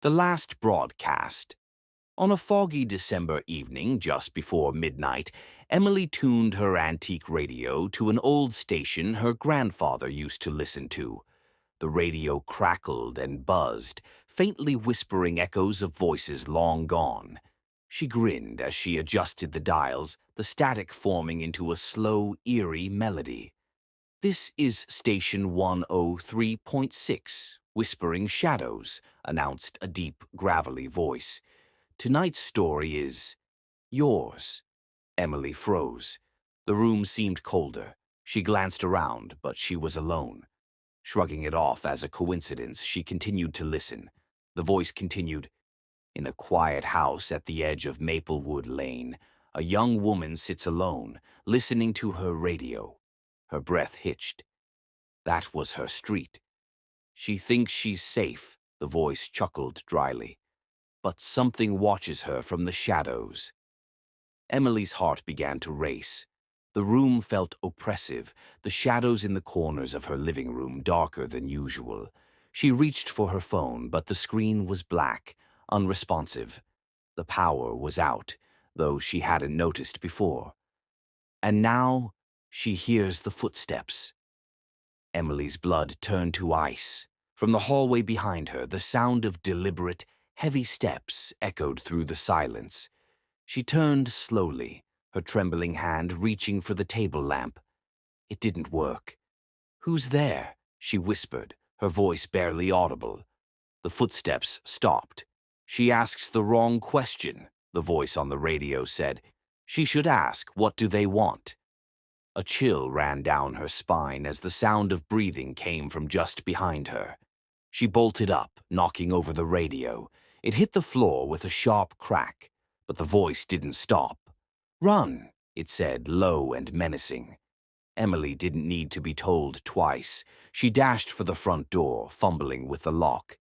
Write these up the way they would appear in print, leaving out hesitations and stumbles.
The last broadcast. On a foggy December evening, just before midnight, Emily tuned her antique radio to an old station her grandfather used to listen to. The radio crackled and buzzed, faintly whispering echoes of voices long gone. She grinned as she adjusted the dials, the static forming into a slow, eerie melody. "This is station 103.6, Whispering Shadows," announced a deep, gravelly voice. "Tonight's story is yours." Emily froze. The room seemed colder. She glanced around, but she was alone. Shrugging it off as a coincidence, she continued to listen. The voice continued, "In a quiet house at the edge of Maplewood Lane, a young woman sits alone, listening to her radio." Her breath hitched. That was her street. "She thinks she's safe," the voice chuckled dryly. "But something watches her from the shadows." Emily's heart began to race. The room felt oppressive, the shadows in the corners of her living room darker than usual. She reached for her phone, but the screen was black, unresponsive. The power was out, though she hadn't noticed before. And now she hears the footsteps. Emily's blood turned to ice. From the hallway behind her, the sound of deliberate, heavy steps echoed through the silence. She turned slowly, her trembling hand reaching for the table lamp. It didn't work. "Who's there?" she whispered, her voice barely audible. The footsteps stopped. "She asks the wrong question," the voice on the radio said. "She should ask, what do they want?" A chill ran down her spine as the sound of breathing came from just behind her. She bolted up, knocking over the radio. It hit the floor with a sharp crack, but the voice didn't stop. "Run," it said, low and menacing. Emily didn't need to be told twice. She dashed for the front door, fumbling with the lock.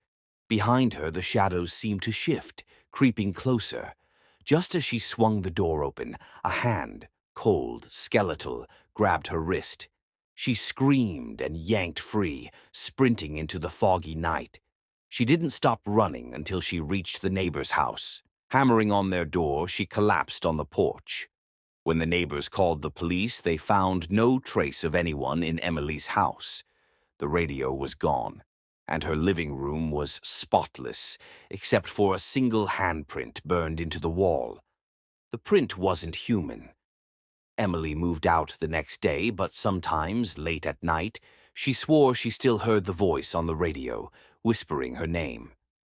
Behind her, the shadows seemed to shift, creeping closer. Just as she swung the door open, a hand, cold, skeletal, grabbed her wrist. She screamed and yanked free, sprinting into the foggy night. She didn't stop running until she reached the neighbor's house. Hammering on their door, she collapsed on the porch. When the neighbors called the police, they found no trace of anyone in Emily's house. The radio was gone, and her living room was spotless, except for a single handprint burned into the wall. The print wasn't human. Emily moved out the next day, but sometimes, late at night, she swore she still heard the voice on the radio, whispering her name.